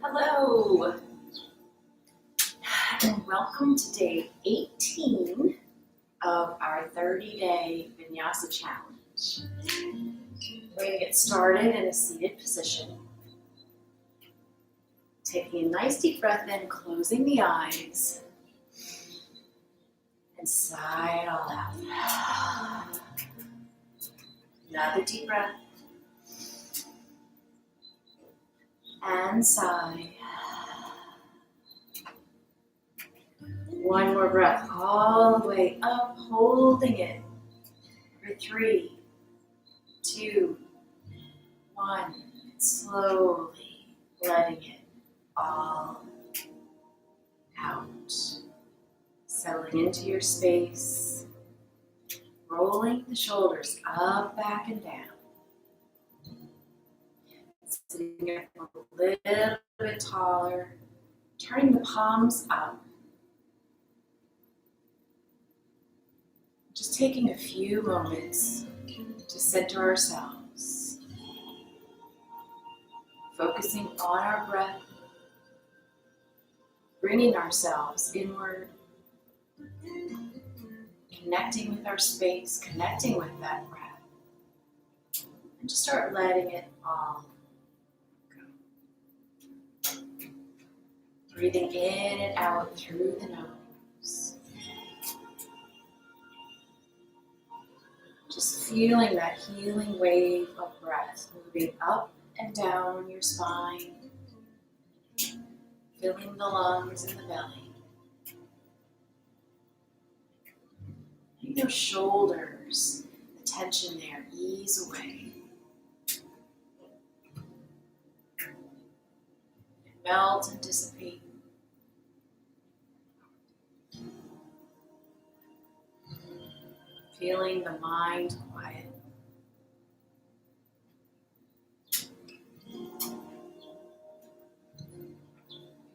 Hello, and welcome to day 18 of our 30-day Vinyasa challenge. We're going to get started in a seated position. Taking a nice deep breath in, closing the eyes, and sigh it all out. Another deep breath, and sigh. One more breath all the way up, holding it for 3, 2, 1. Slowly letting it all out. Settling into your space, rolling the shoulders up, back, and down. Sitting up a little bit taller, turning the palms up. Just taking a few moments to center ourselves, focusing on our breath, bringing ourselves inward, connecting with our space, connecting with that breath, and just start letting it all go. Breathing in and out through the nose. Just feeling that healing wave of breath moving up and down your spine, filling the lungs and the belly. Letting those shoulders, the tension there, ease away. And melt and dissipate. Feeling the mind quiet.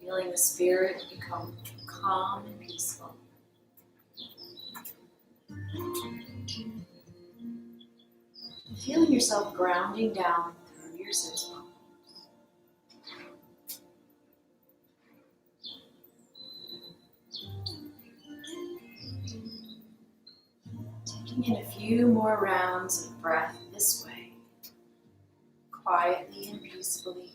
Feeling the spirit become calm and peaceful. Feeling yourself grounding down through your sits bones. Taking in a few more rounds of breath this way, quietly and peacefully.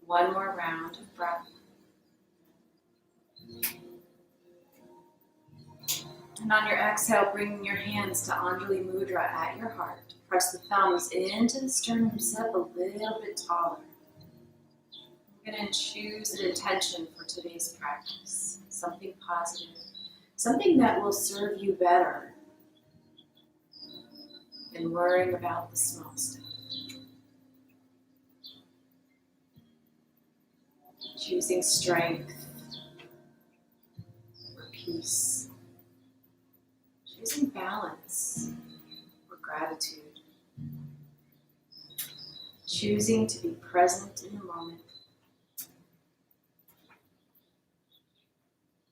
One more round of breath. And on your exhale, bring your hands to Anjali Mudra at your heart. Press the thumbs into the sternum, sit up a little bit taller. I'm going to choose an intention for today's practice. Something positive. Something that will serve you better than worrying about the small stuff. Choosing strength or peace. Choosing balance or gratitude. Choosing to be present in the moment.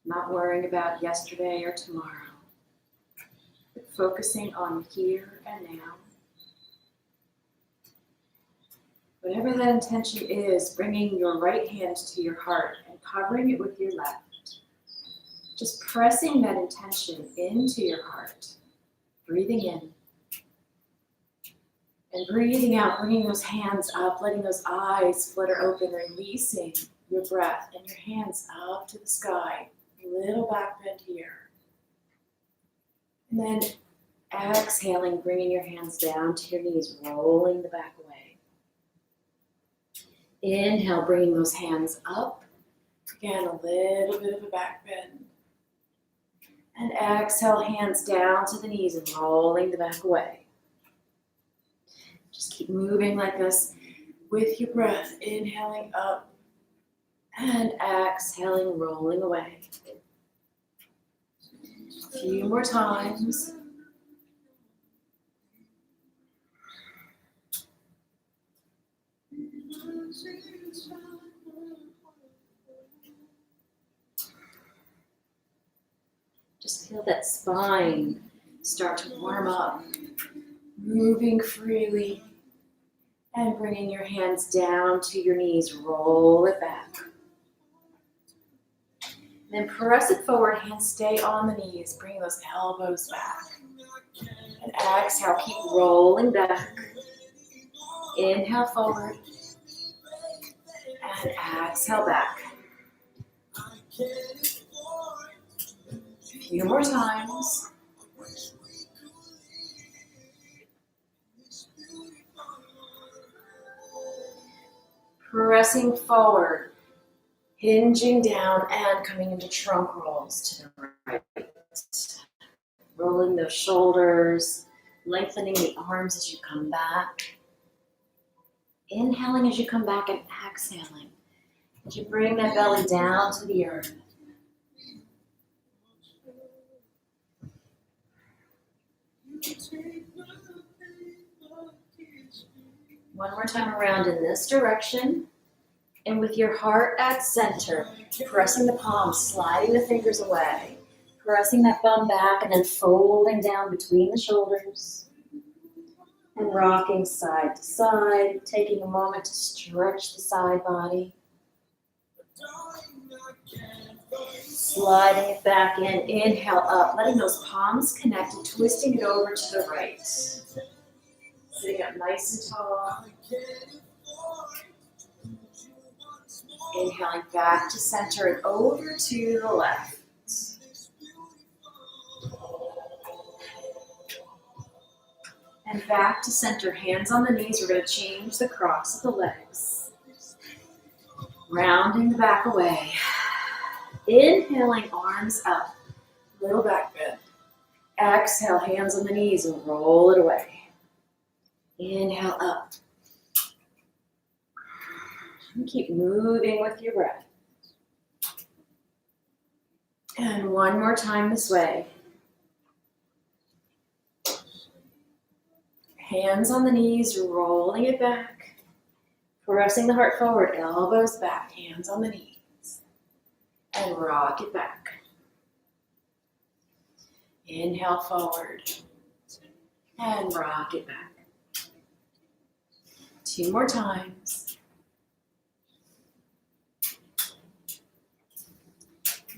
Not worrying about yesterday or tomorrow, but focusing on here and now. Whatever that intention is, bringing your right hand to your heart and covering it with your left. Just pressing that intention into your heart, breathing in and breathing out, bringing those hands up, letting those eyes flutter open, releasing your breath and your hands up to the sky. Little back bend here. And then exhaling, bringing your hands down to your knees, rolling the back away. Inhale, bringing those hands up. Again, a little bit of a back bend. And exhale, hands down to the knees and rolling the back away. Just keep moving like this with your breath, inhaling up and exhaling, rolling away. A few more times. Just feel that spine start to warm up, moving freely, and bringing your hands down to your knees. Roll it back. Then press it forward, hands stay on the knees, bring those elbows back. And exhale, keep rolling back. Inhale forward, and exhale back. A few more times. Pressing forward, hinging down and coming into trunk rolls to the right. Rolling those shoulders, lengthening the arms as you come back. Inhaling as you come back and exhaling as you bring that belly down to the earth. One more time around in this direction. And with your heart at center, pressing the palms, sliding the fingers away, pressing that bum back and then folding down between the shoulders. And rocking side to side, taking a moment to stretch the side body. Sliding it back in, inhale up, letting those palms connect and twisting it over to the right. Sitting up nice and tall. Inhaling back to center and over to the left. And back to center, hands on the knees. We're going to change the cross of the legs. Rounding the back away. Inhaling, arms up. Little back bend. Exhale, hands on the knees and roll it away. Inhale up. And keep moving with your breath. And one more time this way. Hands on the knees, rolling it back. Pressing the heart forward, elbows back, hands on the knees. And rock it back. Inhale forward. And rock it back. 2 more times.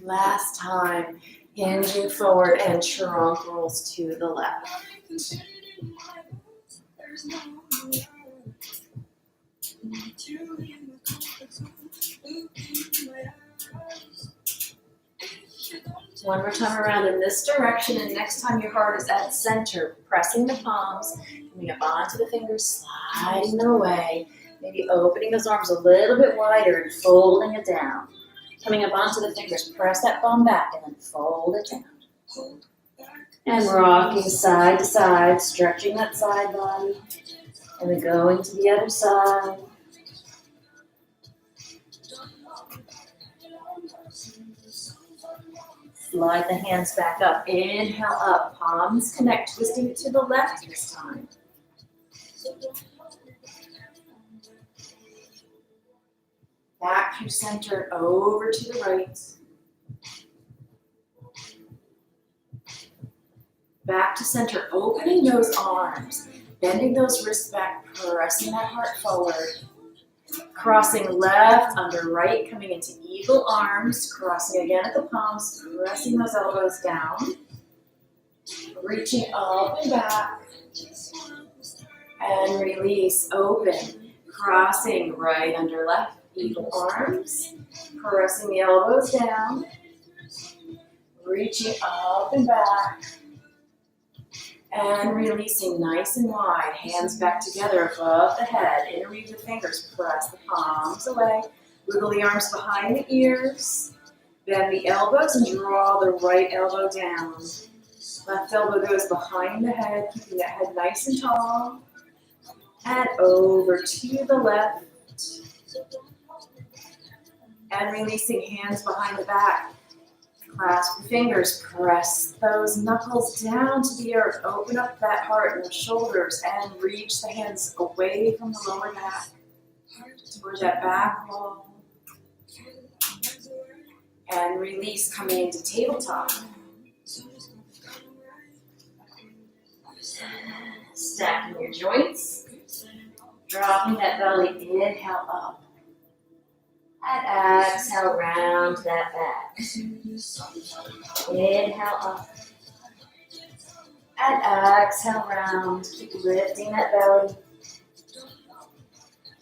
Last time, hinging forward and trunk rolls to the left. One more time around in this direction, and next time your heart is at center, pressing the palms, coming up onto the fingers, sliding them away, maybe opening those arms a little bit wider and folding it down. Coming up onto the fingers, press that bum back and then fold it down. And rocking side to side, stretching that side body. And then going to the other side. Slide the hands back up. Inhale up. Palms connect, twisting it to the left this time. Back to center, over to the right. Back to center, opening those arms, bending those wrists back, pressing that heart forward. Crossing left under right, coming into eagle arms, crossing again at the palms, pressing those elbows down. Reaching up and back. And release, open, crossing right under left, eagle arms, pressing the elbows down. Reaching up and back. And releasing nice and wide, hands back together above the head, interweave the fingers, press the palms away, wiggle the arms behind the ears, bend the elbows and draw the right elbow down. Left elbow goes behind the head, keeping that head nice and tall, and over to the left, and releasing hands behind the back. Clasp your fingers, press those knuckles down to the earth. Open up that heart and the shoulders and reach the hands away from the lower back towards that back wall. And release, coming into tabletop. Stacking your joints. Dropping that belly, inhale up. And exhale, round that back. Inhale up. And exhale, round. Keep lifting that belly.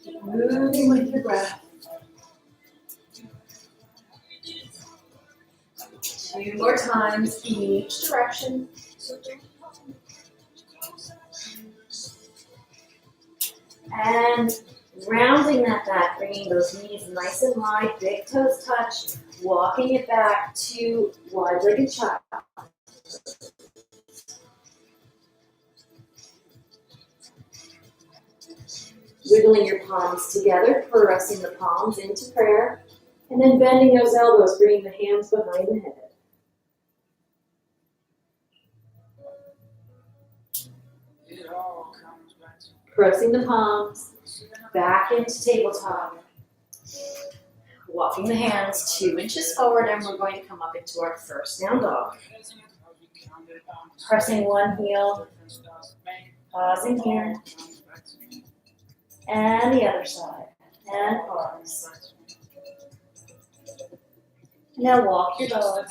Keep moving with your breath. 2 more times in each direction. And rounding that back, bringing those knees nice and wide, big toes touch, walking it back to wide-legged child. Wiggling your palms together, pressing the palms into prayer, and then bending those elbows, bringing the hands behind the head. Pressing the palms back into tabletop. Walking the hands 2 inches forward, and we're going to come up into our first down dog. Pressing one heel, pausing here, and the other side, and pause. Now walk your dog.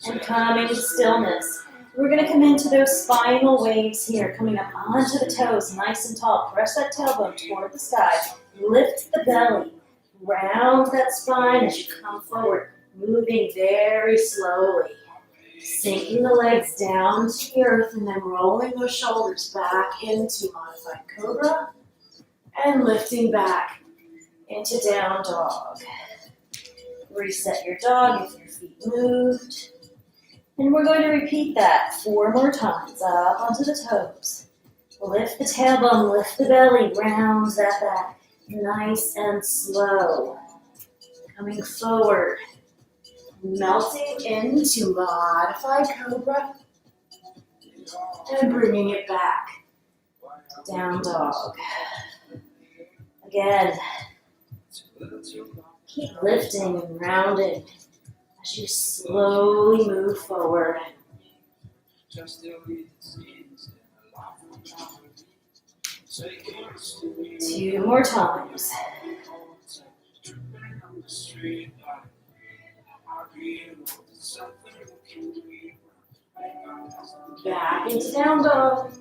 And coming to stillness. We're going to come into those spinal waves here, coming up onto the toes, nice and tall. Press that tailbone toward the sky. Lift the belly. Round that spine as you come forward, moving very slowly. Sinking the legs down to the earth and then rolling those shoulders back into modified cobra and lifting back into down dog. Reset your dog if your feet moved. And we're going to repeat that 4 more times, up onto the toes. Lift the tailbone, lift the belly, round that back. Nice and slow. Coming forward. Melting into modified cobra. And bringing it back. Down dog. Again. Keep lifting and rounding as you slowly move forward. 2 more times. Back into down dog.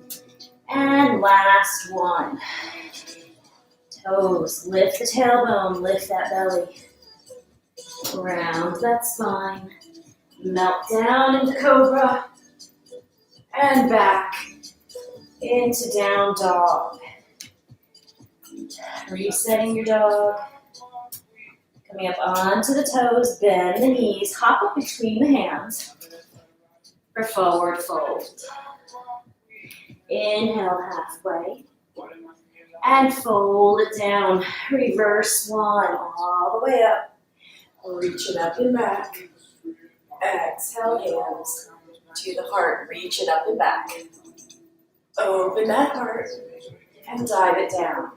And last one. Toes, lift the tailbone, lift that belly. Round that spine. Melt down into cobra. And back into down dog. Resetting your dog. Coming up onto the toes, bend the knees, hop up between the hands. For forward fold. Inhale halfway. And fold it down. Reverse one all the way up. Reach it up and back. Exhale, hands to the heart. Reach it up and back. Open that heart and dive it down.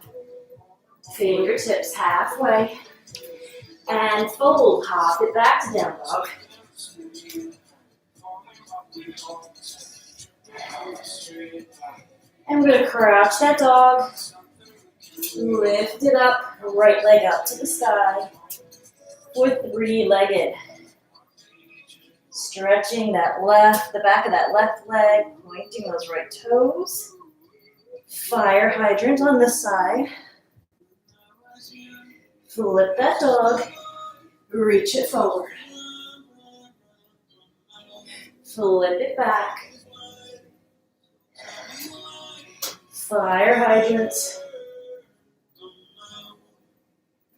Fingertips halfway. And fold. Hop it back to down dog. And we're going to crouch that dog. Lift it up, right leg up to the sky for 3-legged. Stretching the back of that left leg, pointing those right toes. Fire hydrant on this side. Flip that dog, reach it forward. Flip it back. Fire hydrant.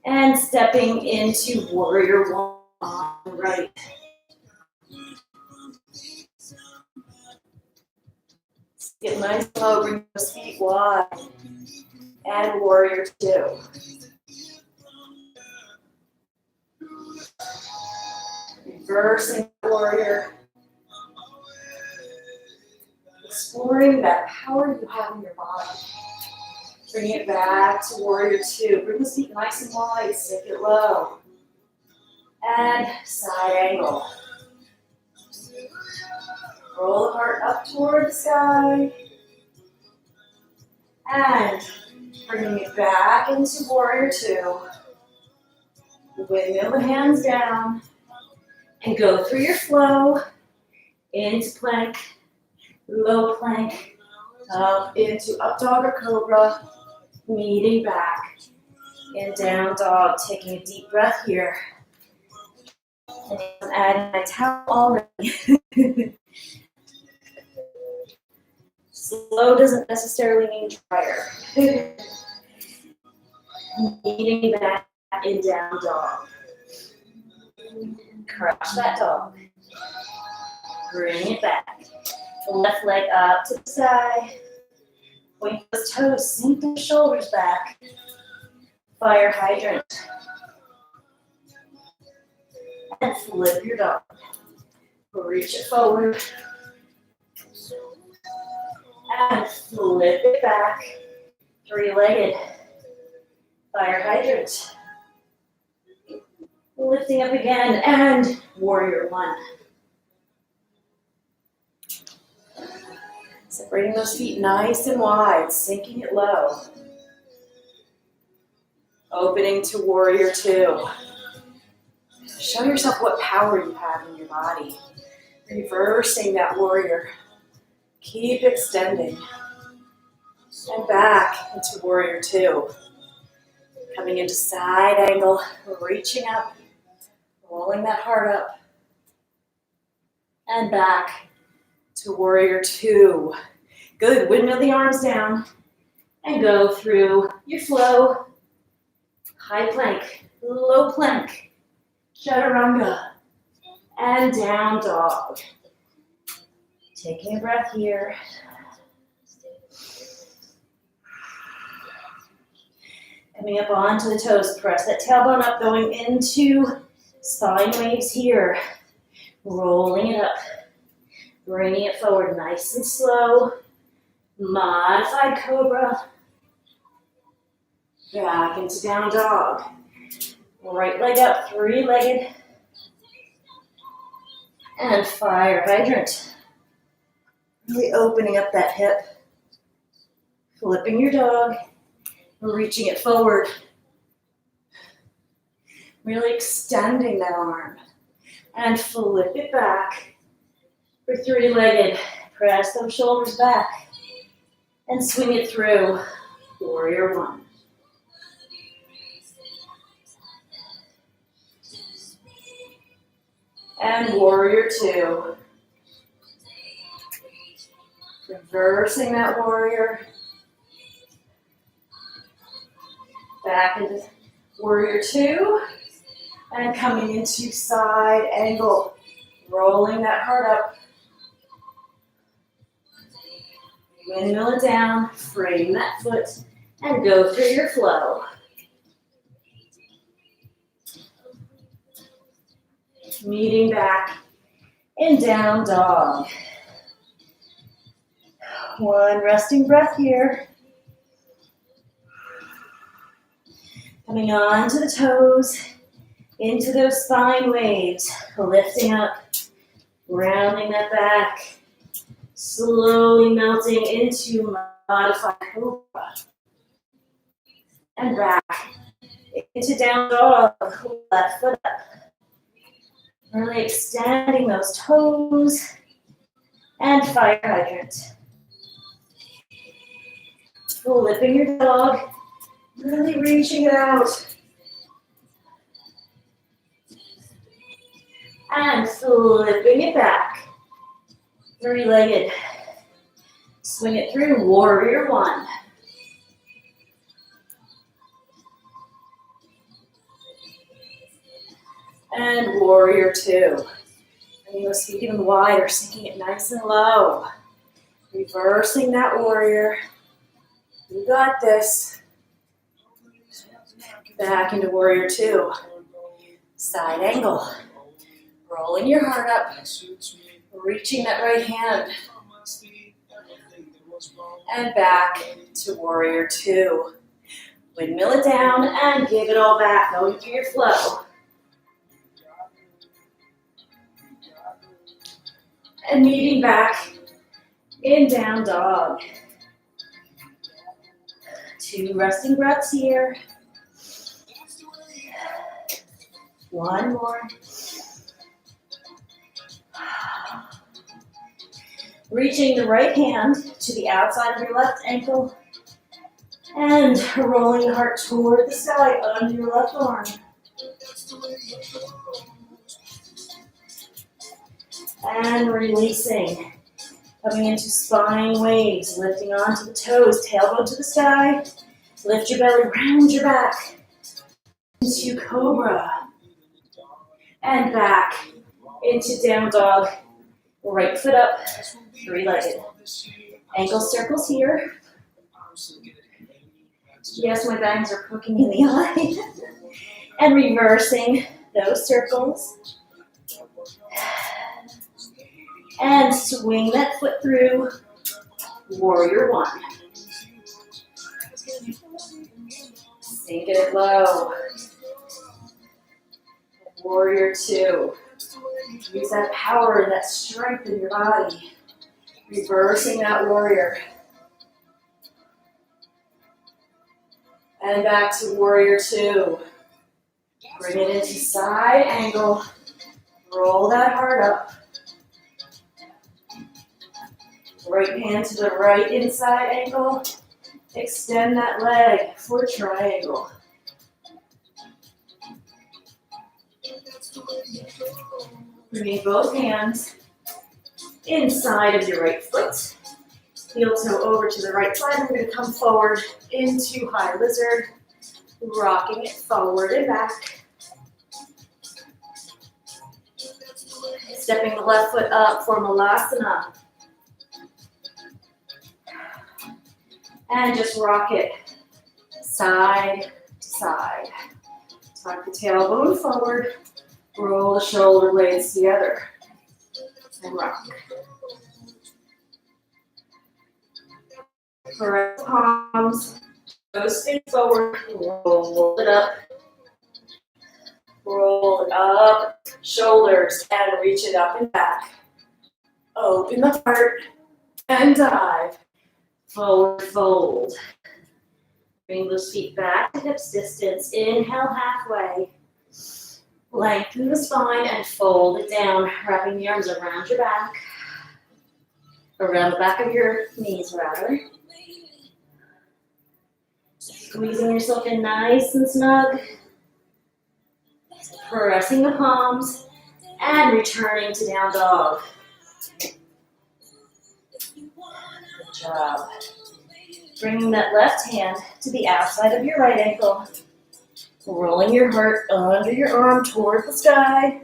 And stepping into warrior one on the right. Get nice low, bring those feet wide. And warrior two. Reversing warrior. Exploring that power you have in your body. Bring it back to warrior two. Bring the feet nice and wide, sink it low. And side angle. Roll the heart up toward the sky. And bringing it back into warrior two. Windmill the hands down. And go through your flow into plank, low plank, up into up dog or cobra, meeting back, and down dog. Taking a deep breath here. And I'm adding my towel already. Slow doesn't necessarily mean drier. Meeting back and down dog. Crush that dog. Bring it back. Left leg up to the side. Point those toes, sink the shoulders back. Fire hydrant. And flip your dog. Reach it forward. And flip it back. Three-legged. Fire hydrant. Lifting up again, and warrior one. Separating those feet nice and wide, sinking it low. Opening to warrior two. Show yourself what power you have in your body. Reversing that warrior. Keep extending. And back into warrior two. Coming into side angle, reaching up. Rolling that heart up. And back to warrior two. Good, windmill the arms down. And go through your flow. High plank, low plank, chaturanga, and down dog. Taking a breath here. Coming up onto the toes, press that tailbone up, going into spine waves here. Rolling it up. Bringing it forward nice and slow. Modified cobra. Back into down dog. Right leg up, three-legged. And fire hydrant. Really opening up that hip. Flipping your dog. Reaching it forward. Really extending that arm. And flip it back. For three-legged. Press those shoulders back. And swing it through. Warrior one. And warrior two. Reversing that warrior. Back into warrior two. And coming into side angle. Rolling that heart up. Windmill it down. Frame that foot. And go through your flow. Meeting back in down dog. One resting breath here. Coming on to the toes, into those spine waves, lifting up, rounding that back, slowly melting into modified cobra. And back into down dog, left foot up. Really extending those toes and fire hydrant. Flipping your dog, really reaching it out. And flipping it back. Three-legged. Swing it through, warrior one. And warrior two. Bringing those feet even wider, sinking it nice and low. Reversing that warrior. You got this. Back into warrior two. Side angle. Rolling your heart up. Reaching that right hand. And back to warrior two. Windmill it down and give it all back. Going through your flow. And meeting back in down dog. 2 resting breaths here. 1 more. Reaching the right hand to the outside of your left ankle and rolling the heart toward the sky under your left arm. And releasing. Coming into spine waves, lifting onto the toes, tailbone to the sky. Lift your belly, round your back into cobra. And back into down dog. Right foot up, 3-legged. Ankle circles here. Yes, my bangs are poking in the eye. And reversing those circles. And swing that foot through. Warrior one. Sink it low. Warrior two. Use that power and that strength in your body. Reversing that warrior. And back to warrior two. Bring it into side angle. Roll that heart up. Right hand to the right inside ankle. Extend that leg for triangle. Bring both hands inside of your right foot. Heel toe over to the right side. We're going to come forward into high lizard. Rocking it forward and back. Stepping the left foot up for Malasana. And just rock it side to side. Tuck the tailbone forward. Roll the shoulder blades together. And rock. Press palms. Toes face forward. Roll it up. Roll it up. Shoulders. And reach it up and back. Open the heart. And dive. Forward fold. Bring those feet back to hips distance. Inhale halfway. Lengthen the spine and fold it down. Wrapping the arms around your back. Around the back of your knees, rather. Squeezing yourself in nice and snug. Pressing the palms. And returning to down dog. Good job. Bringing that left hand to the outside of your right ankle. Rolling your heart under your arm toward the sky.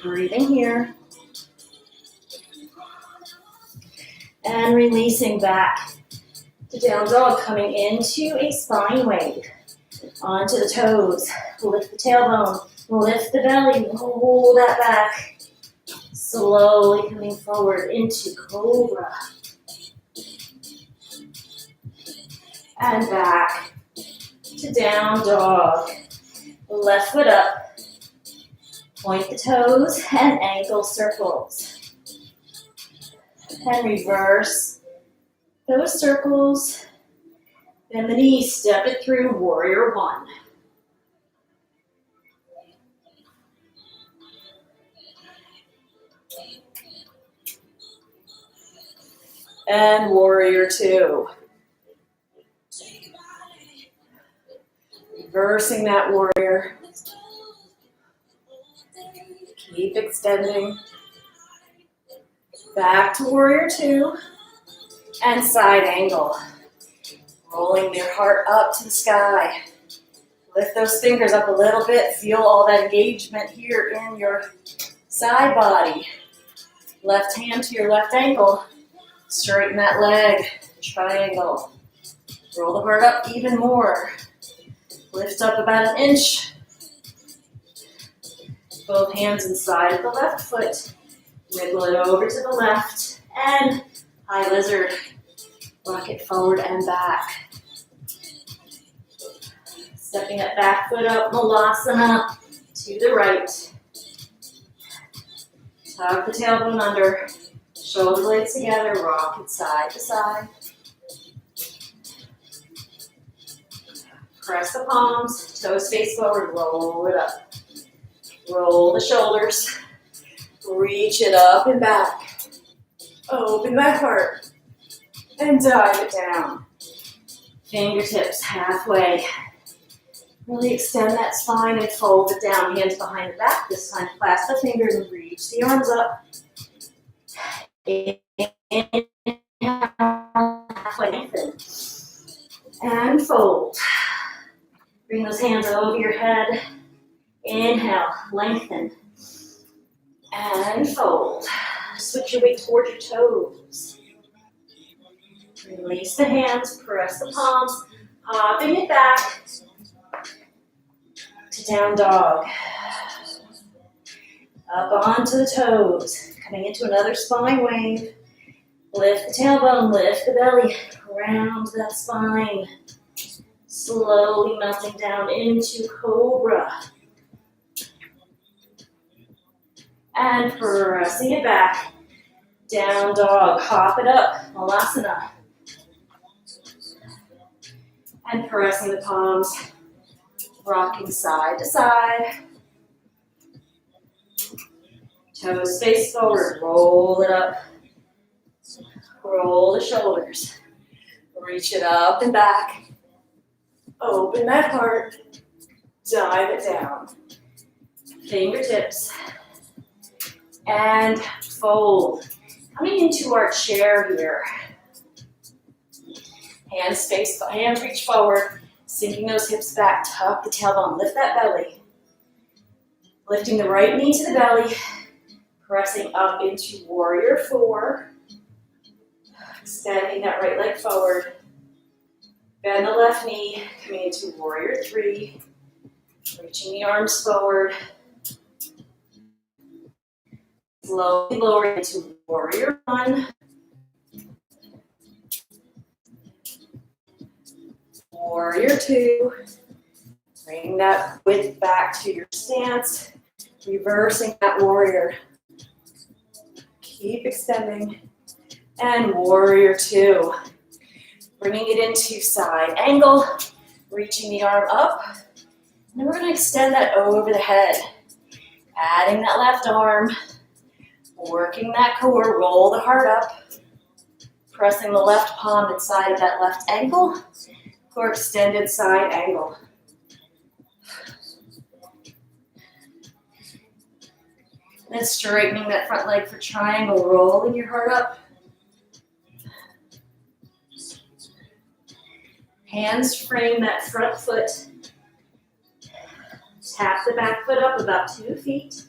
Breathing here. And releasing back to down dog, coming into a spine wave. Onto the toes. Lift the tailbone. Lift the belly. Roll that back. Slowly coming forward into cobra. And back to down dog. Left foot up. Point the toes and ankle circles. And reverse those circles. Bend the knees, step it through, warrior one. And warrior two. Reversing that warrior. Keep extending. Back to warrior two. And side angle. Rolling your heart up to the sky. Lift those fingers up a little bit. Feel all that engagement here in your side body. Left hand to your left ankle. Straighten that leg. Triangle. Roll the heart up even more. Lift up about an inch. Both hands inside of the left foot. Wiggle it over to the left. And high lizard. Rock it forward and back. Stepping that back foot up, Malasana to the right. Tuck the tailbone under. Shoulder blades together. Rock it side to side. Press the palms, toes face forward, roll it up. Roll the shoulders, reach it up and back. Open that heart, and dive it down. Fingertips halfway. Really extend that spine and fold it down. Hands behind the back. This time clasp the fingers and reach the arms up. Inhale, halfway lengthen. And fold. Bring those hands over your head. Inhale, lengthen. And fold. Switch your weight towards your toes. Release the hands, press the palms, hopping it back to down dog. Up onto the toes. Coming into another spine wave. Lift the tailbone, lift the belly, round that spine. Slowly melting down into cobra. And pressing it back. Down dog. Hop it up. Malasana. And pressing the palms. Rocking side to side. Toes face forward. Roll it up. Roll the shoulders. Reach it up and back. Open that heart, dive it down. Fingertips, and fold. Coming into our chair here. Hands reach forward, sinking those hips back, tuck the tailbone, lift that belly. Lifting the right knee to the belly, pressing up into warrior 4. Extending that right leg forward. Bend the left knee, coming into warrior 3. Reaching the arms forward. Slowly lowering into warrior 1. Warrior 2. Bring that width back to your stance. Reversing that warrior. Keep extending. And warrior 2. Bringing it into side angle, reaching the arm up. And then we're going to extend that over the head. Adding that left arm, working that core, roll the heart up. Pressing the left palm inside of that left ankle for extended side angle. Then straightening that front leg for triangle, rolling your heart up. Hands frame that front foot. Tap the back foot up about 2 feet.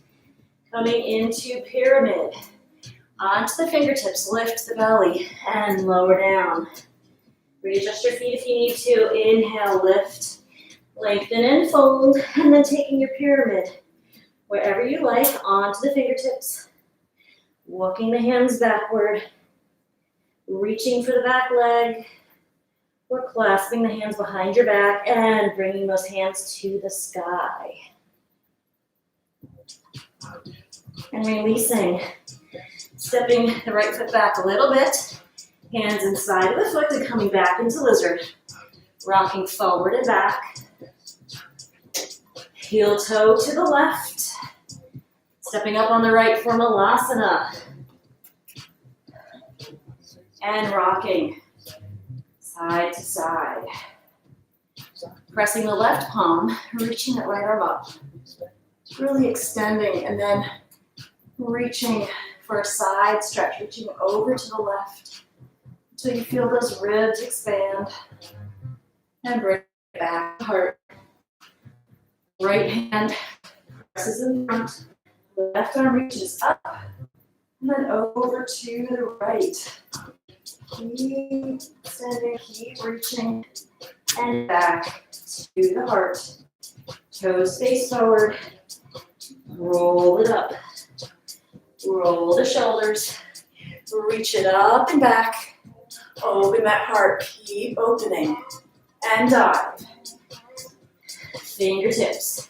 Coming into pyramid. Onto the fingertips, lift the belly and lower down. Readjust your feet if you need to. Inhale, lift. Lengthen and fold. And then taking your pyramid wherever you like, onto the fingertips. Walking the hands backward. Reaching for the back leg. We're clasping the hands behind your back and bringing those hands to the sky. And releasing. Stepping the right foot back a little bit. Hands inside of the foot and coming back into lizard. Rocking forward and back. Heel toe to the left. Stepping up on the right for Malasana. And rocking. Side to side. Pressing the left palm, reaching that right arm up. Really extending and then reaching for a side stretch, reaching over to the left until you feel those ribs expand. And bring it back, heart. Right hand presses in front. Left arm reaches up. And then over to the right. Keep extending, keep reaching, and back to the heart. Toes face forward. Roll it up. Roll the shoulders. Reach it up and back. Open that heart. Keep opening. And dive. Fingertips.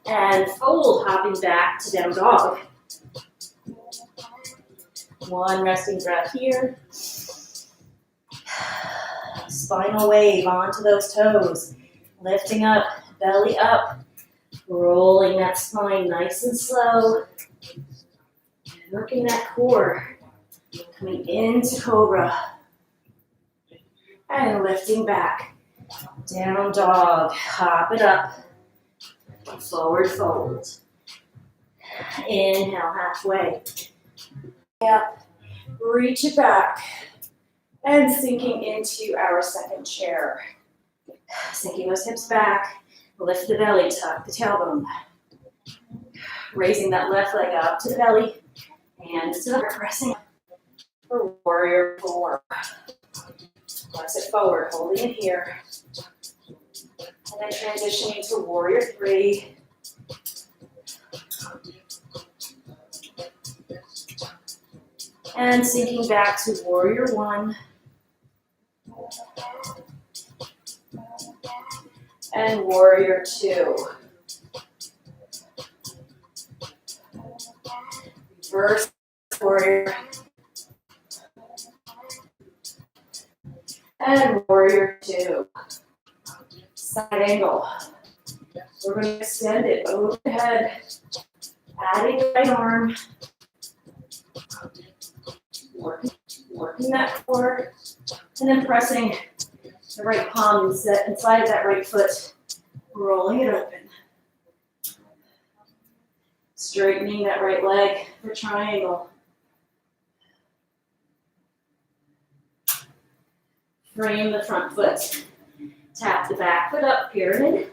And fold, hopping back to down dog. One resting breath here. Spinal wave onto those toes. Lifting up, belly up. Rolling that spine nice and slow. Working that core. Coming into cobra. And lifting back. Down dog. Hop it up. Forward fold. Inhale halfway. Up. Reach it back. And sinking into our second chair. Sinking those hips back. Lift the belly, tuck the tailbone. Raising that left leg up to the belly. Hands to the heart, pressing for warrior 4. Press it forward, holding it here. And then transitioning to warrior 3. And sinking back to warrior 1. And warrior 2. Reverse warrior. And warrior 2. Side angle. We're going to extend it overhead. Adding the right arm. Working that core. And then pressing the right palm inside of that right foot. Rolling it open. Straightening that right leg for triangle. Frame the front foot. Tap the back foot up, pyramid.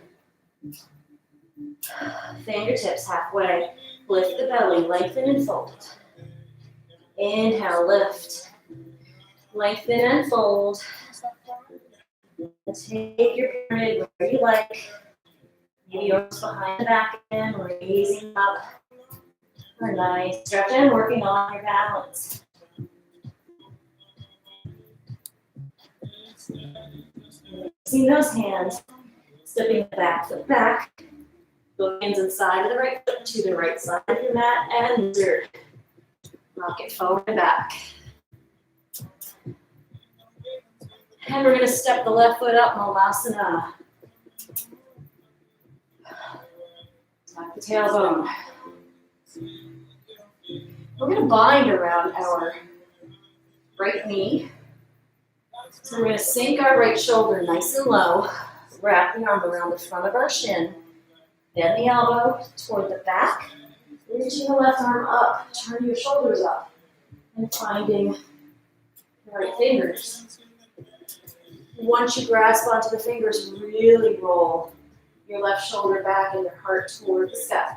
Fingertips halfway. Lift the belly, lengthen and fold. Inhale, lift. Lengthen and fold. Take your pyramid where you like. Maybe yours behind the back again, raising up. A nice stretch and working on your balance. See those hands. Stepping the back foot back. Both hands inside of the right foot to the right side of your mat and insert. Rock it forward and back. And we're going to step the left foot up, Malasana. Tuck the tailbone. We're going to bind around our right knee. So we're going to sink our right shoulder nice and low. Wrap the arm around the front of our shin. Bend the elbow toward the back. Reaching the left arm up. Turn your shoulders up. And finding the right fingers. Once you grasp onto the fingers, really roll your left shoulder back and your heart toward the sky.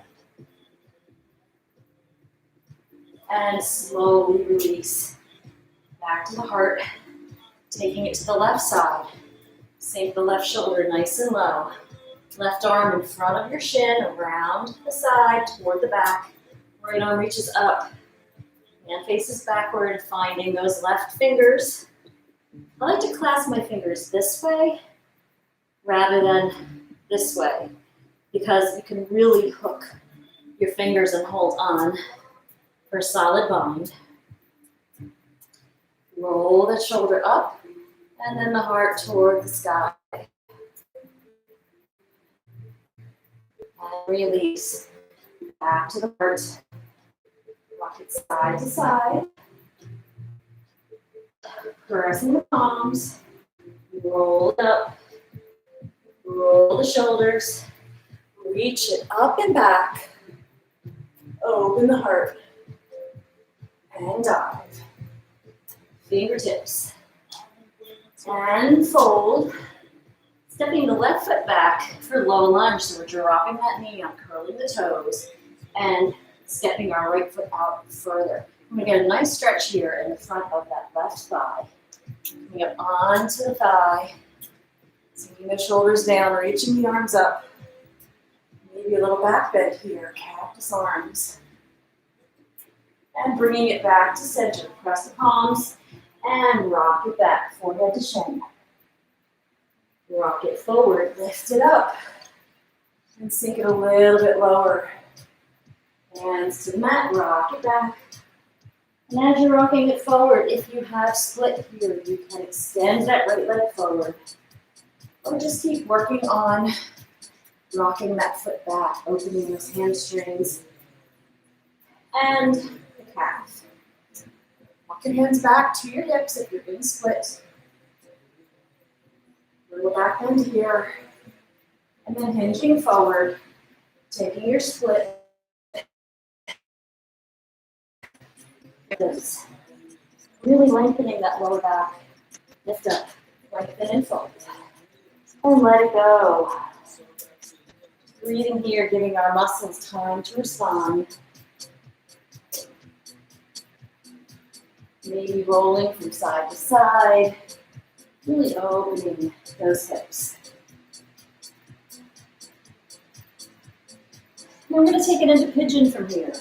And slowly release. Back to the heart. Taking it to the left side. Sink the left shoulder nice and low. Left arm in front of your shin, around the side, toward the back. Right arm reaches up. Hand faces backward, finding those left fingers. I like to clasp my fingers this way rather than this way because you can really hook your fingers and hold on for a solid bind. Roll the shoulder up and then the heart toward the sky. And release. Back to the heart. Rock it side to side. Pressing the palms. Roll it up. Roll the shoulders. Reach it up and back. Open the heart. And dive. Fingertips. And fold. Stepping the left foot back for low lunge. So we're dropping that knee on, curling the toes, and stepping our right foot out further. We're going to get a nice stretch here in the front of that left thigh. Coming up onto the thigh. Sinking the shoulders down, reaching the arms up. Maybe a little back bend here, cactus arms. And bringing it back to center. Press the palms and rock it back, forehead to shin. Rock it forward, lift it up. And sink it a little bit lower. Hands to the mat, rock it back. And as you're rocking it forward, if you have split here, you can extend that right leg forward. Or just keep working on rocking that foot back, opening those hamstrings and the calf. Walk your hands back to your hips if you're in split. Little back bend here. And then hinging forward, taking your split. Really lengthening that lower back. Lift up, lengthen and fold. And let it go. Breathing here, giving our muscles time to respond. Maybe rolling from side to side. Really opening those hips. Now we're going to take it into pigeon from here.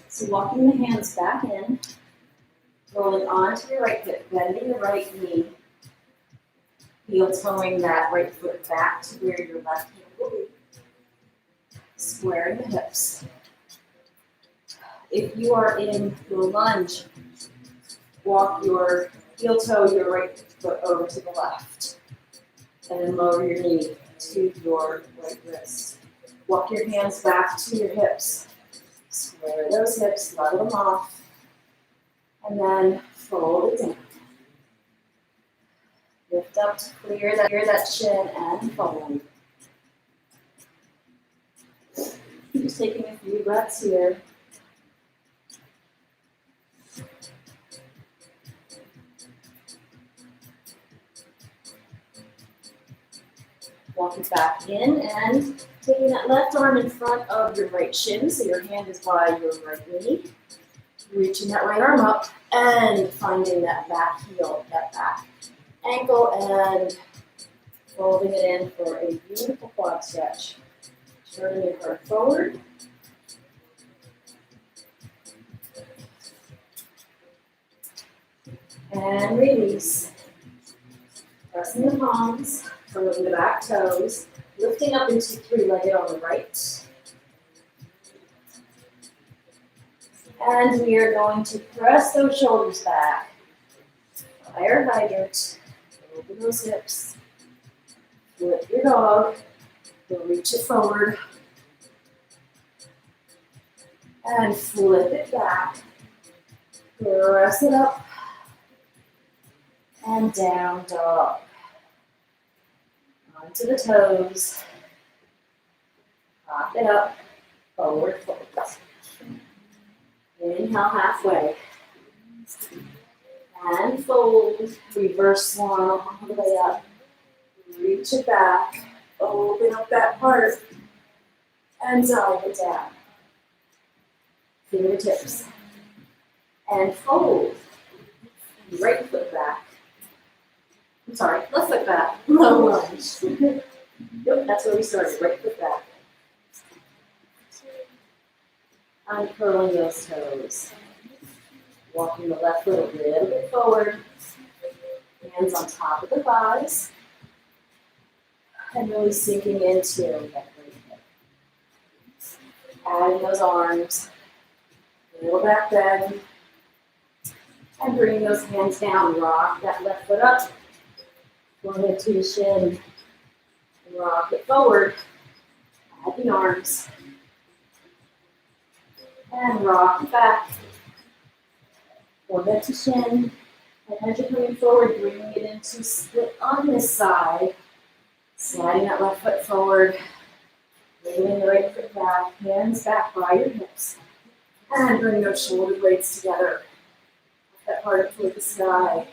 So walking the hands back in, rolling onto your right hip, bending your right knee, heel toeing that right foot back to where your left hand will be. Squaring the hips. If you are in your lunge, walk your heel toe, your right foot over to the left. And then lower your knee to your right wrist. Walk your hands back to your hips. Square those hips, level them off. And then fold it down. Lift up to clear that chin and fold. Just taking a few breaths here. Walk it back in and taking that left arm in front of your right shin, so your hand is by your right knee. Reaching that right arm up and finding that back heel, that back ankle, and folding it in for a beautiful quad stretch. Turning your heart forward. And release. Pressing the palms, curling the back toes, lifting up into three-legged on the right. And we are going to press those shoulders back. Fire hydrant. Open those hips. Flip your dog. We'll reach it forward. And flip it back. Press it up. And down dog. Onto the toes. Pop it up. Forward fold. Inhale halfway. And fold. Reverse swan all the way up. Reach it back. Open up that part. And dive it down. Fingertips. And fold. Right foot back. I'm sorry, left foot back. Low lunge. Yep, that's where we started. Right foot back. Uncurling those toes. Walking the left foot a little bit forward. Hands on top of the thighs. And really sinking into that right hip. Adding those arms. A little back bend. And bringing those hands down. Rock that left foot up. Forehead to the shin. And rock it forward. Add the arms. And rock it back. Forehead to shin. And as you're coming forward, bringing it into split on this side. Sliding that left foot forward. Bringing the right foot back. Hands back by your hips. And bring those shoulder blades together. That part up toward the sky.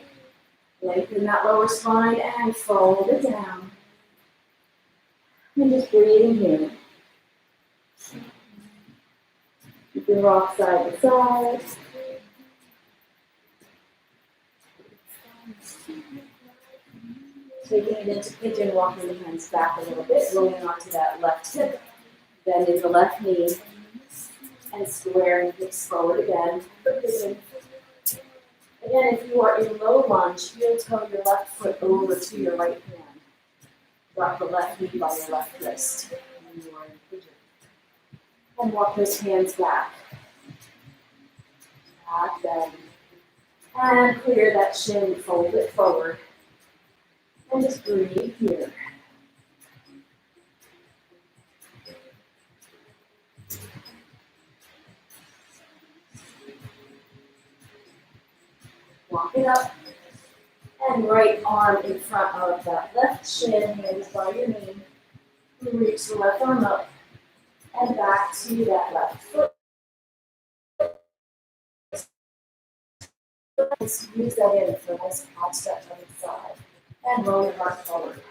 Lengthen that lower spine and fold it down. And just breathing here. You can rock side to side. Taking it into pigeon, walking the hands back a little bit, rolling onto that left hip, bending the left knee, and squaring hips forward again for pigeon. Again, if you are in low lunge, heel toe your left foot over to your right hand. Drop the left knee by your left wrist when you are in pigeon. And walk those hands back. Back, bend. And clear that shin, fold it forward. And just breathe here. Walk it up. And right arm in front of that left shin, hands by your knee. Reach the left arm up. And back to that left foot. And squeeze that in for a nice quad stretch on the side. And roll your heart forward.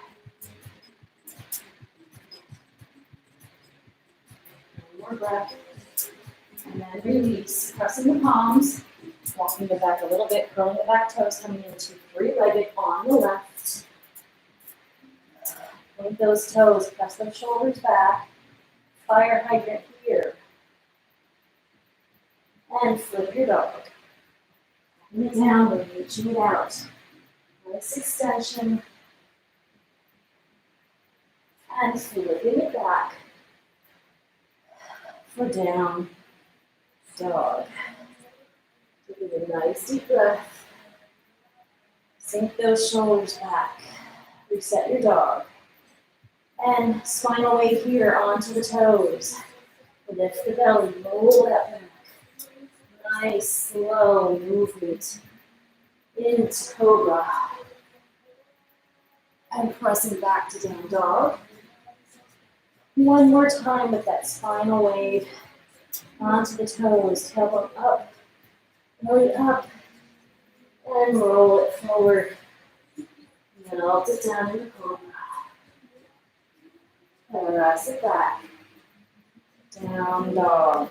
One more breath. And then release. Pressing the palms. Walking it back a little bit. Curling the back toes. Coming into three-legged on the left. Point those toes. Press those shoulders back. Fire hydrant here. And flip your dog. Bring it down, we're reaching it out. Nice extension. And flipping it back. For down dog. Take a nice deep breath. Sink those shoulders back. Reset your dog. And spinal weight here onto the toes. Lift the belly, roll that back. Nice, slow movement into cobra. And pressing back to down dog. One more time with that spinal wave onto the toes. Tailbone up, belly up, and roll it forward. And then alt it down in the cobra. Press it back. Down dog.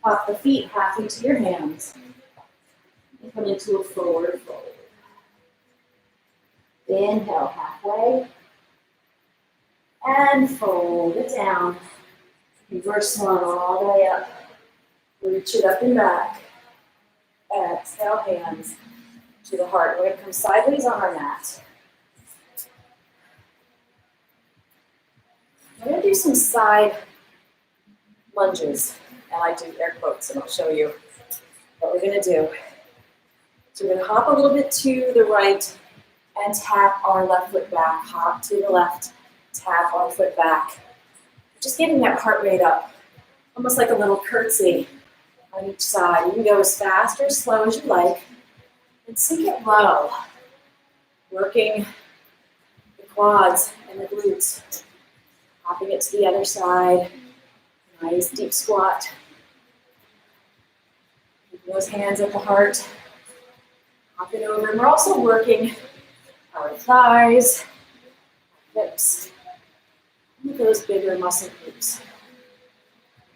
Pop the feet half into your hands. And come into a forward fold. Inhale halfway. And fold it down. Reverse one all the way up. Reach it up and back. Exhale, hands to the heart. We're going to come sideways on our mat. We're going to do some side lunges. And I do air quotes, and I'll show you what we're going to do. So we're going to hop a little bit to the right and tap our left foot back. Hop to the left, tap our foot back. Just getting that heart rate up, almost like a little curtsy on each side. You can go as fast or as slow as you like, and sink it low. Working the quads and the glutes. Hopping it to the other side. Nice deep squat. Keep those hands at the heart. Hop it over. And we're also working our thighs, hips, and those bigger muscle groups.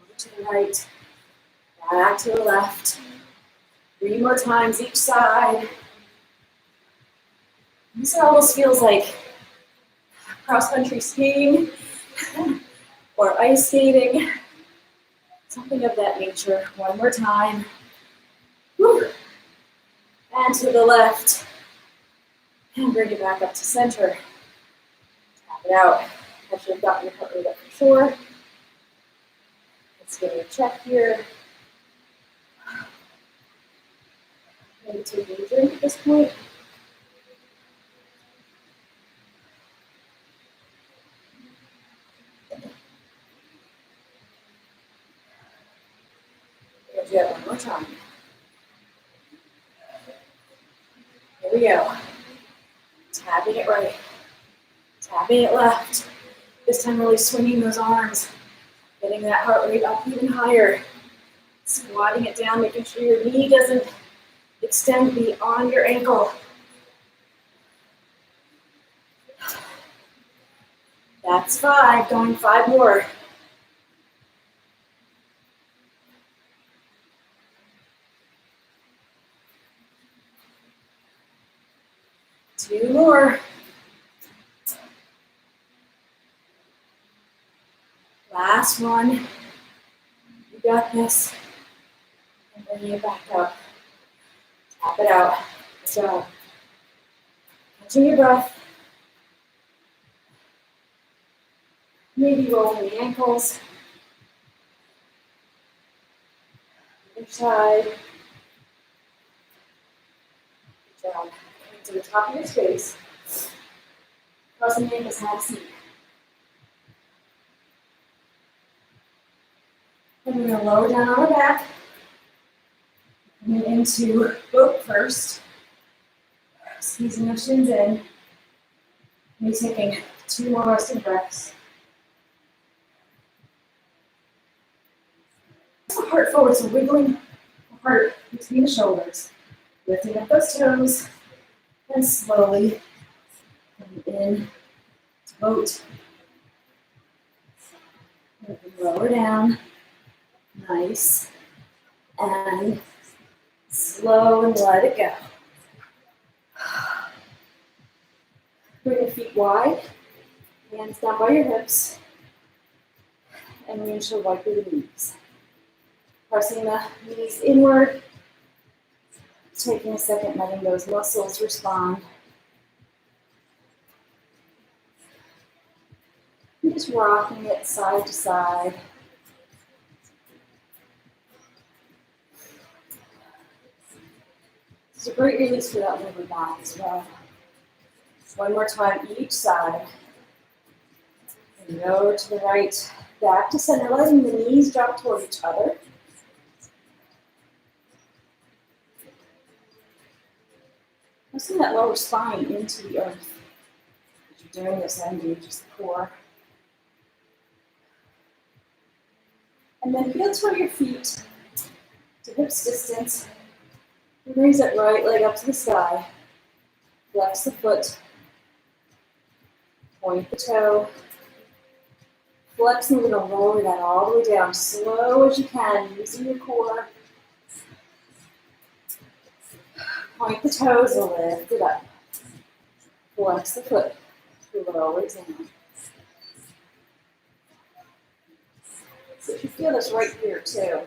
Over to the right, back to the left. 3 more times each side. This almost feels like cross-country skiing or ice skating. Something of that nature. One more time. Woo. And to the left. And bring it back up to center. Tap it out. I should have gotten your heart rate up for sure. Let's give it a check here. Maybe taking a drink at this point. We'll do that one more time. Here we go. Tapping it right. Tapping it left. This time really swinging those arms. Getting that heart rate up even higher. Squatting it down, making sure your knee doesn't extend beyond your ankle. That's 5, going 5 more. 2 more. Last one. You got this. And bring it back up. Tap it out. Good job. Catching your breath. Maybe rolling the ankles. Other side. Good job. Come to the top of your space. Crossing the ankles, have a seat. And we're going to lower down on our back. Coming into boat first. Squeezing our shins in. Maybe taking 2 more resting breaths. Heart forward, so wiggling the heart between the shoulders. Lifting up those toes. And slowly coming in to boat. Lower down. Nice. And slow and let it go. Bring your feet wide. Hands down by your hips. And windshield wiper the knees. Pressing the knees inward. Taking a second, letting those muscles respond. And just rocking it side to side. It's a great release for that lower back as well. One more time each side. And go to the right, back to center, letting the knees drop toward each other. Pressing that lower spine into the earth. As you're doing this, engage the core. And then heel toward your feet to hips distance. Raise that right leg up to the sky. Flex the foot. Point the toe. Flex, and we're going to lower that all the way down, slow as you can, using your core. Point the toes and lift it up. Flex the foot, lower it down. So if you feel this right here too,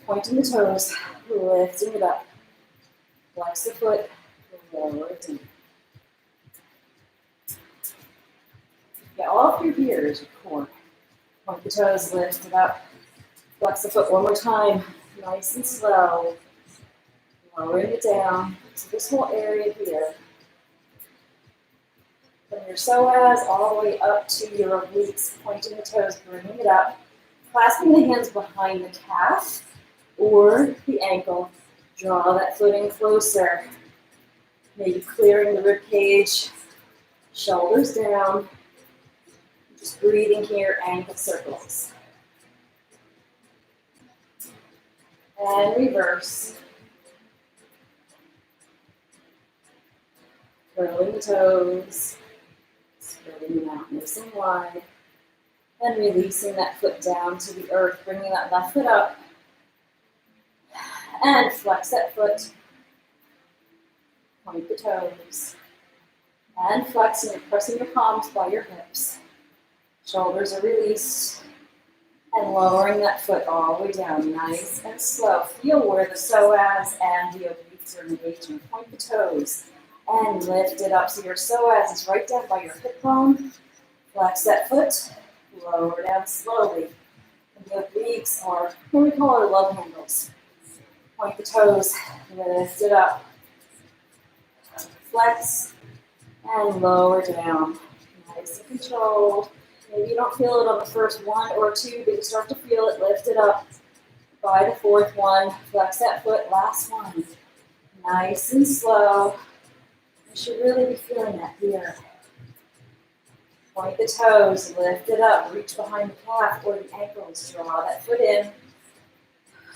pointing the toes, lifting it up. Flex the foot, lower it down. Get all through here is your core. Point the toes, lift it up. Flex the foot one more time, nice and slow. Lowering it down to this whole area here. From your psoas all the way up to your obliques, pointing the toes, bringing it up. Clasping the hands behind the calf or the ankle. Draw that foot in closer. Maybe clearing the rib cage. Shoulders down. Just breathing here, ankle circles. And reverse. Curling the toes, spreading them out nice and wide, and releasing that foot down to the earth, bringing that left foot up, and flex that foot, point the toes, and flexing and pressing your palms by your hips. Shoulders are released, and lowering that foot all the way down, nice and slow. Feel where the psoas and the obliques are engaging. Point the toes. And lift it up so your psoas is right down by your hip bone. Flex that foot, lower down slowly. And the obliques are what we call our love handles. Point the toes, lift it up. Flex and lower down. Nice and controlled. Maybe you don't feel it on the first 1 or 2, but you start to feel it, lift it up. By the 4th one, flex that foot, last one. Nice and slow. You should really be feeling that here. Point the toes, lift it up, reach behind the calf or the ankles, draw that foot in,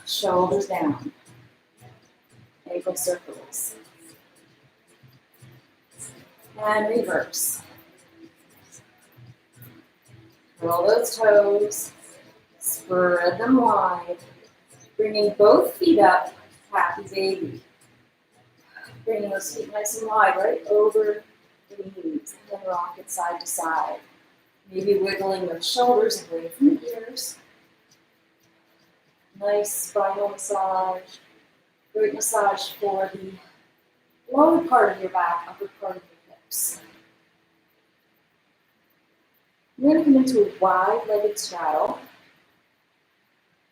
shoulders down, ankle circles. And reverse. Roll those toes, spread them wide, bringing both feet up, happy baby. Bringing those feet nice and wide, right over the knees. And then rock it side to side. Maybe wiggling those shoulders away from the ears. Nice spinal massage. Great massage for the lower part of your back, upper part of your hips. You're going to come into a wide-legged straddle.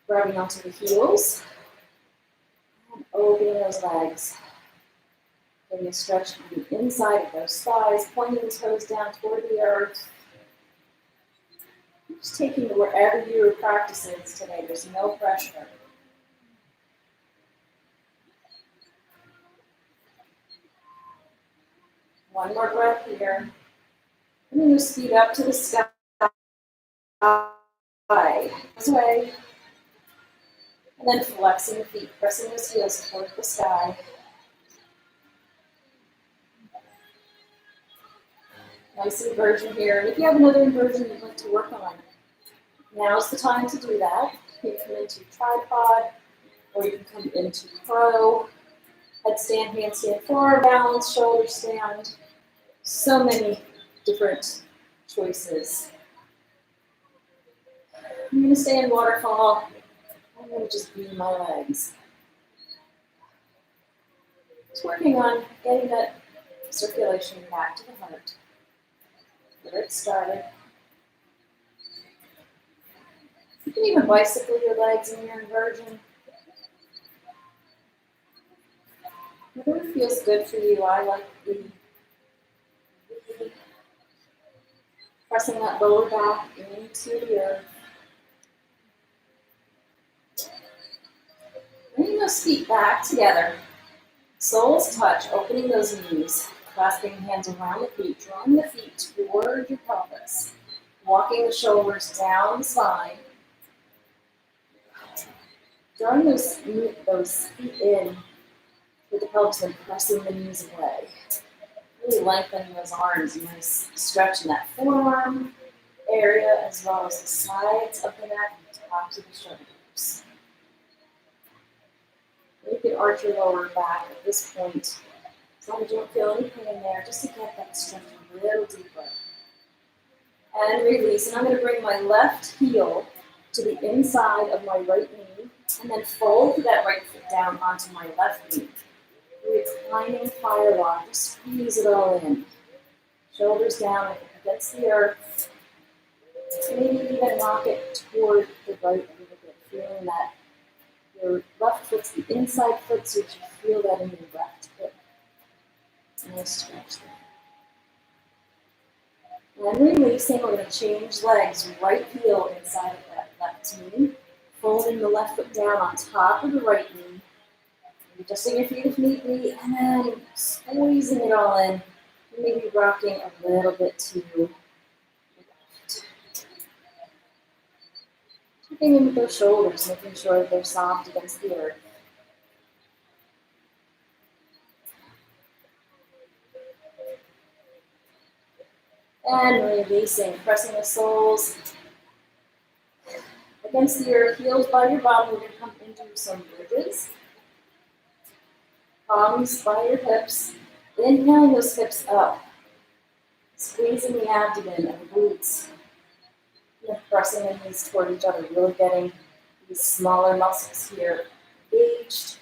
Grabbing onto the heels. And opening those legs. Getting a stretch on the inside of those thighs, pointing the toes down toward the earth. Just taking it wherever your practice is today. There's no pressure. One more breath here. Bring your feet up to the sky. This way. And then flexing the feet, pressing those heels towards the sky. Nice inversion here. And if you have another inversion you'd like to work on, now's the time to do that. You can come into tripod, or you can come into crow, headstand, handstand, forward balance, shoulder stand. So many different choices. I'm going to stay in waterfall. I'm going to just beam my legs. Just working on getting that circulation back to the heart. Get it started. You can even bicycle your legs in your inversion. Whatever feels good for you. I like the pressing that lower back into the earth. Bringing those feet back together. Soles touch, opening those knees. Clasping hands around the feet, drawing the feet toward your pelvis. Walking the shoulders down the spine. Drawing those feet in with the pelvis and pressing the knees away. Really lengthening those arms. Nice stretch in that forearm area as well as the sides of the neck and tops of the shoulders. You can arch your lower back at this point. As long as you don't feel any pain there, just to get that stretch a little deeper. And release. And I'm going to bring my left heel to the inside of my right knee, and then fold that right foot down onto my left knee. Reclining firewalk, just squeeze it all in. Shoulders down against the earth. Maybe even rock it toward the right a little bit, feeling that your left foot's the inside foot, so you should feel that in your left hip. Nice stretch there. And releasing, we're going to change legs. Right heel inside of that left knee. Folding the left foot down on top of the right knee. Adjusting your feet if need be, and then squeezing it all in. Maybe rocking a little bit to the left. Checking in with those shoulders, making sure that they're soft against the earth. And releasing, pressing the soles against the earth, heels by your bottom. We're going to come into some bridges. Palms by your hips. Inhaling those hips up. Squeezing the abdomen and the glutes. And pressing the knees toward each other. Really getting these smaller muscles here engaged.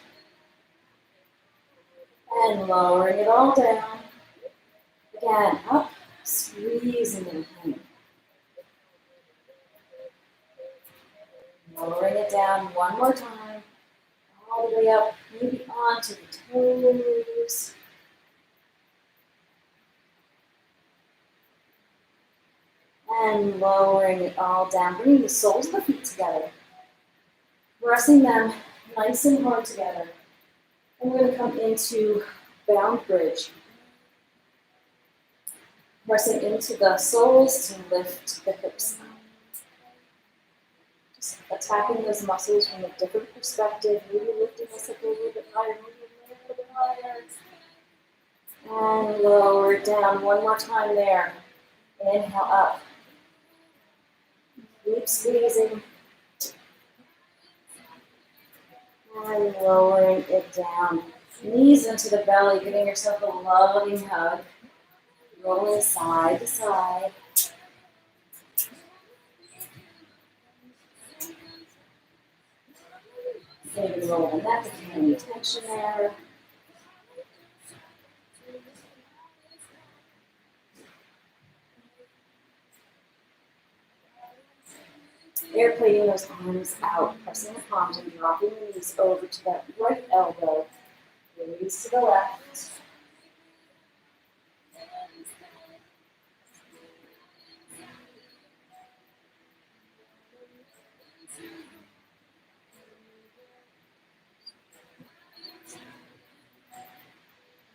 And lowering it all down. Again, up. Squeezing it in. Lowering it down one more time. All the way up, maybe onto the toes. And lowering it all down, bringing the soles of the feet together. Pressing them nice and hard together. And we're going to come into bound bridge. Pressing into the soles to lift the hips up. Just attacking those muscles from a different perspective. Maybe lifting this up a little bit higher, maybe a little bit higher. And lower it down one more time there. Inhale up. Keep squeezing. And lowering it down. Knees into the belly, giving yourself a loving hug. Rolling side to side. Maybe roll the neck if you have any tension there. Air plating those arms out, pressing the palms and dropping the knees over to that right elbow. Release to the left.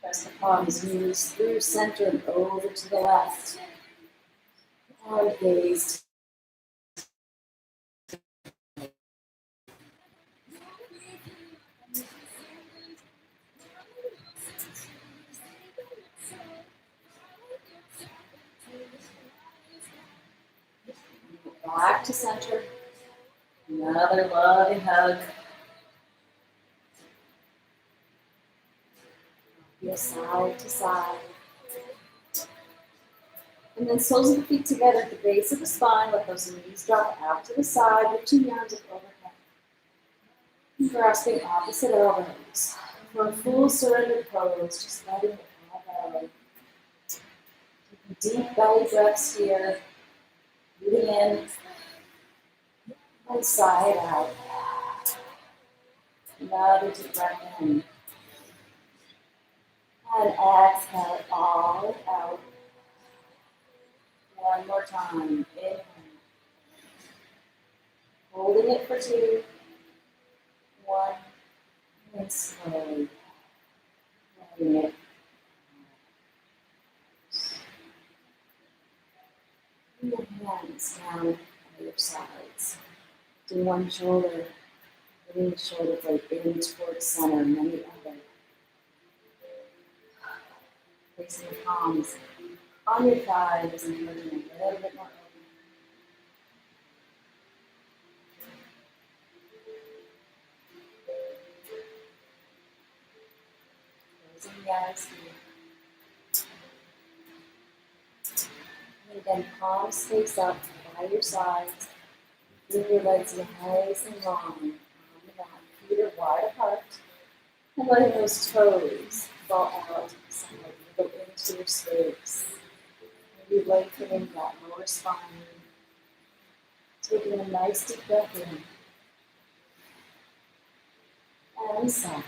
Press the palms, knees through center and over to the left. And gaze. Back to center. Another loving hug. Feel side to side. And then soles of the feet together at the base of the spine. Let those knees drop out to the side with 2 yards of overhead. And grasping opposite elbows. For a full surrender pose, just letting it all go. Taking deep belly breaths here. Breathing in and sigh it out. Another deep breath in. And exhale it all out. One more time. Inhale. Holding it for 2. 1. And slowly letting it. And the hands down on your sides. To one shoulder. Bringing the shoulder blade in towards center. And then the other. Placing the palms on your thighs and holding a little bit more open. Closing the eyes here. And again, palms face up by your sides. Bring your legs nice and long on the mat. Feet are wide apart. And letting those toes fall out to the side. Go into your space. Maybe lengthening that lower spine. Taking a nice deep breath in. And sigh.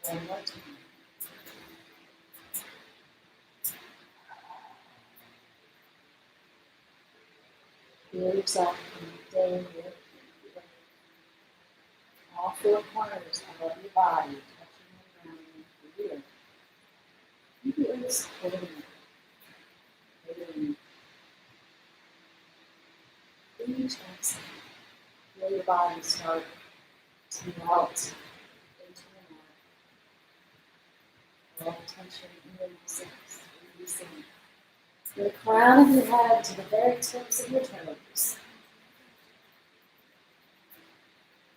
One more time. Feel yourself connecting with all 4 corners of your body, touching the ground here. Maybe it's holding it. Each exhale, feel your body start to melt into the mat. All the tension in your muscles releasing. From the crown of your head to the very tips of your toes.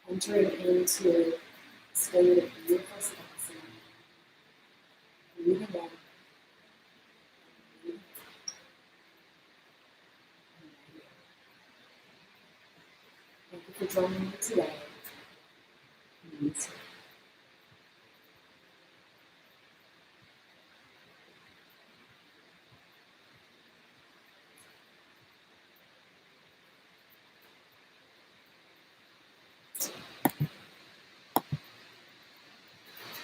Entering into a state of beautiful sensation. Breathing in. Breathing out. Thank you for joining me today.